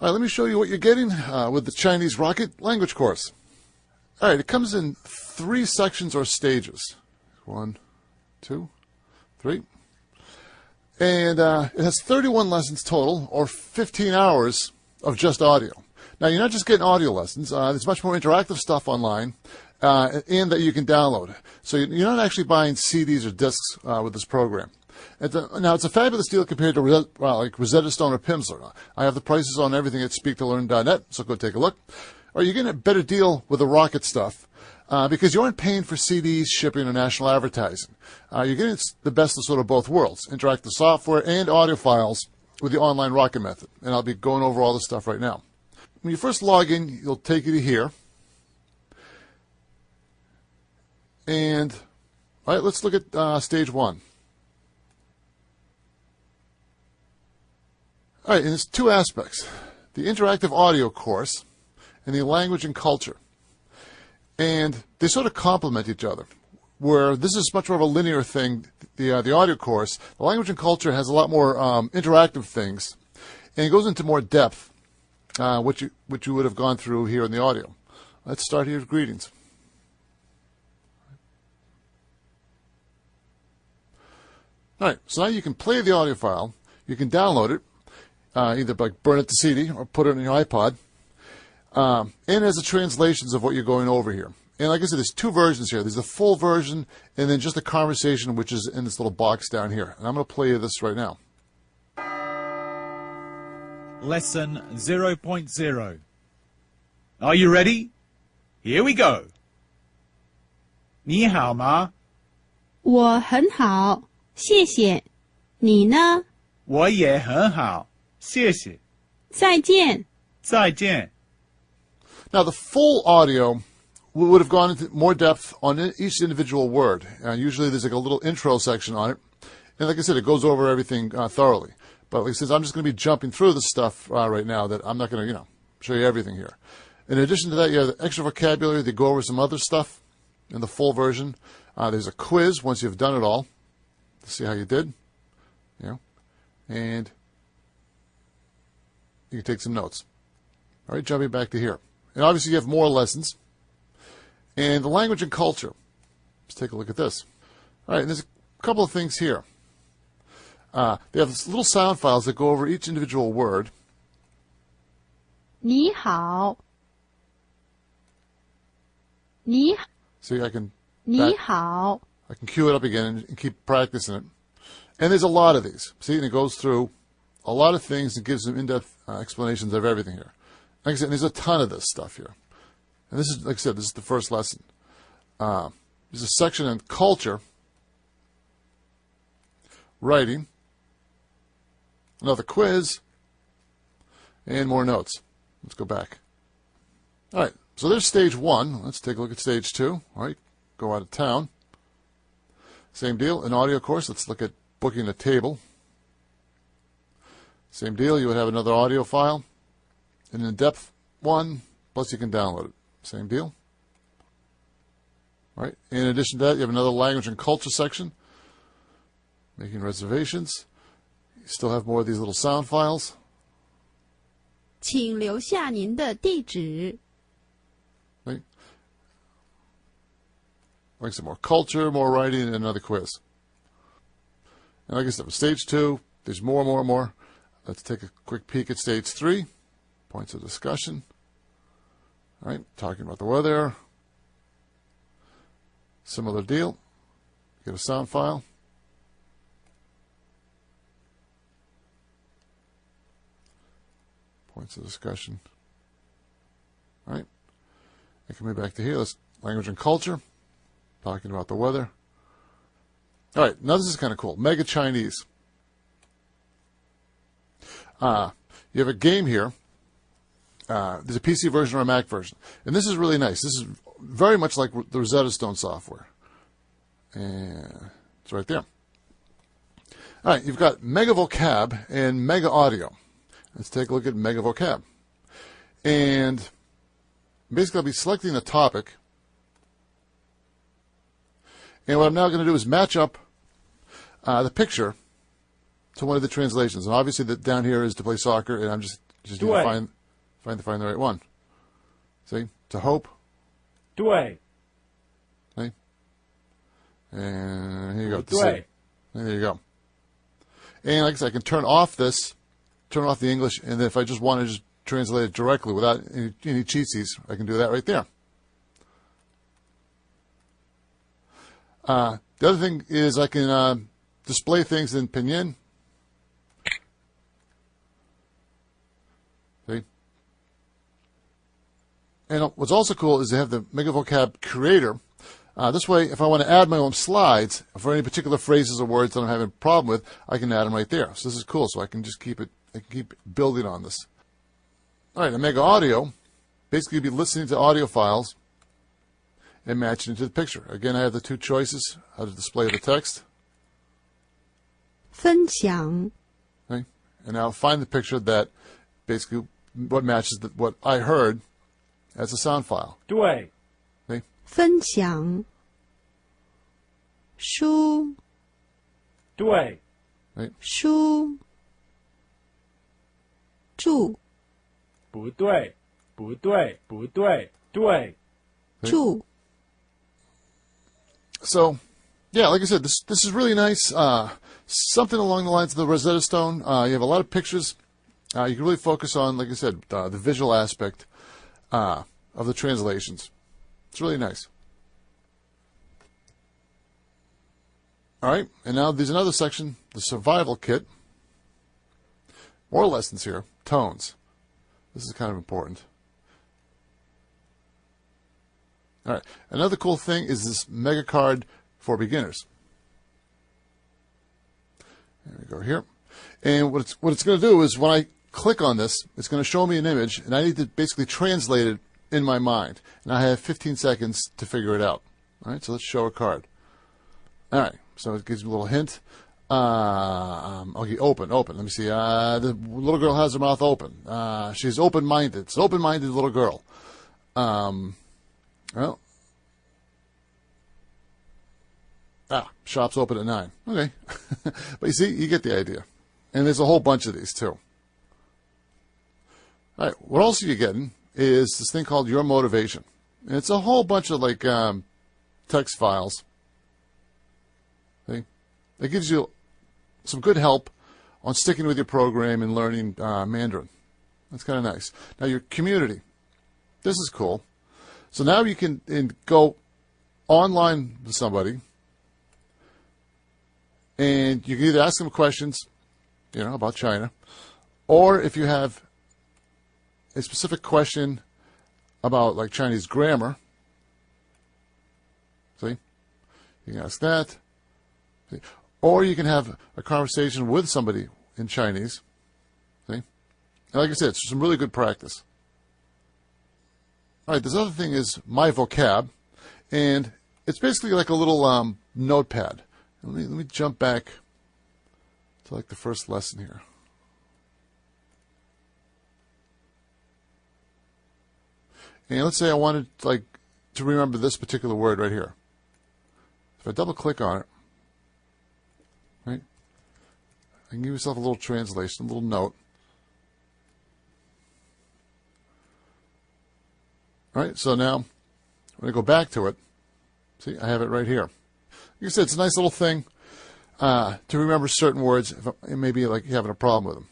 All right, let me show you what you're getting with the Chinese rocket language course. All right, it comes in 3 sections or stages. 1, 2, 3. And it has 31 lessons total, or 15 hours of just audio. Now, you're not just getting audio lessons. There's much more interactive stuff online, and that you can download. So you're not actually buying CDs or discs with this program. Now, it's a fabulous deal compared to like Rosetta Stone or Pimsleur. I have the prices on everything at speak2learn.net, so go take a look. Or you're getting a better deal with the rocket stuff because you aren't paying for CDs, shipping, or national advertising. You're getting the best of sort of both worlds, interactive software and audio files with the online rocket method. And I'll be going over all this stuff right now. When you first log in, you'll take you to here. And, all right, let's look at stage 1. All right, and there's 2 aspects. The interactive audio course and the language and culture. And they sort of complement each other, where this is much more of a linear thing, the audio course. The language and culture has a lot more interactive things, and it goes into more depth, which you would have gone through here in the audio. Let's start here with greetings. All right, so now you can play the audio file. You can download it, either by burn it to CD or put it on your iPod. And as the translations of what you're going over here. And like I said, there's 2 versions here. There's the full version and then just the conversation, which is in this little box down here. And I'm going to play you this right now. Lesson 0.0. Are you ready? Here we go. 你好吗？我很好，谢谢。你呢？我也很好，谢谢。再见。再见。 Now, the full audio would have gone into more depth on each individual word. Usually there's like a little intro section on it. And like I said, it goes over everything thoroughly. But like I said, I'm just going to be jumping through the stuff right now that I'm not going to, show you everything here. In addition to that, you have the extra vocabulary. They go over some other stuff in the full version. There's a quiz once you've done it all to see how you did. And you can take some notes. All right, jumping back to here. And obviously you have more lessons. And the language and culture. Let's take a look at this. All right, and there's a couple of things here. They have little sound files that go over each individual word. 你好。你 See, I can 你好。 I can cue it up again and keep practicing it. And there's a lot of these. See, and it goes through a lot of things and gives them in-depth explanations of everything here. Like I said, there's a ton of this stuff here. And this is, like I said, this is the first lesson. There's a section on culture, writing, another quiz, and more notes. Let's go back. All right, so there's stage 1. Let's take a look at stage 2. All right, go out of town. Same deal, an audio course. Let's look at booking a table. Same deal, you would have another audio file. And an in-depth one, plus you can download it. Same deal. All right. In addition to that, you have another language and culture section. Making reservations. You still have more of these little sound files. 请留下您的地址。 Right. Like some more culture, more writing, and another quiz. And like I said, with stage 2, there's more. Let's take a quick peek at stage 3. Points of discussion. All right, talking about the weather. Similar deal. Get a sound file. Points of discussion. All right. And coming back to here, let's language and culture. Talking about the weather. All right, now this is kind of cool. Mega Chinese. You have a game here. There's a PC version or a Mac version. And this is really nice. This is very much like the Rosetta Stone software. And it's right there. All right, you've got Mega Vocab and Mega Audio. Let's take a look at Mega Vocab. And basically I'll be selecting a topic. And what I'm now going to do is match up the picture to one of the translations. And obviously down here is to play soccer, and I'm just going to find Find the right one. See? To hope. 对 See? And here you go. To 对 see. And there you go. And like I said, I can turn off the English, and then if I just want to just translate it directly without any cheatsies, I can do that right there. The other thing is I can display things in Pinyin. See? And what's also cool is they have the MegaVocab Creator. This way, if I want to add my own slides for any particular phrases or words that I'm having a problem with, I can add them right there. So this is cool. So I can just keep building on this. All right, a Mega Audio, basically you'll be listening to audio files and matching it to the picture. Again, I have the two choices, how to display the text. 分享 Okay? And now find the picture that basically what matches what I heard as a sound file. 对 Okay? 分享书对 书住不对不对不对对 住 So, yeah, like I said, this is really nice. Something along the lines of the Rosetta Stone. You have a lot of pictures. You can really focus on, like I said, the visual aspect of the translations. It's really nice. All right, and now there's another section, the survival kit. More lessons here. Tones. This is kind of important. All right. Another cool thing is this mega card for beginners. There we go here. And what it's going to do is when I click on this, it's going to show me an image, and I need to basically translate it in my mind. And I have 15 seconds to figure it out. All right, so let's show a card. All right, so it gives me a little hint. Okay, open. Let me see. The little girl has her mouth open. She's open-minded. It's an open-minded little girl. Well, shop's open at 9. Okay. But you see, you get the idea. And there's a whole bunch of these, too. All right, what else are you getting is this thing called Your Motivation. And it's a whole bunch of, like, text files. See? It gives you some good help on sticking with your program and learning Mandarin. That's kind of nice. Now, your community. This is cool. So now you can go online with somebody, and you can either ask them questions, about China, or if you have a specific question about, like, Chinese grammar, see, you can ask that, see? Or you can have a conversation with somebody in Chinese, see? And like I said, it's some really good practice. All right, this other thing is My Vocab, and it's basically like a little notepad. Let me jump back to like the first lesson here. And let's say I wanted to remember this particular word right here. If I double click on it, right, I can give myself a little translation, a little note. All right, so now when I go back to it, see, I have it right here. Like I said, it's a nice little thing to remember certain words if maybe like you're having a problem with them.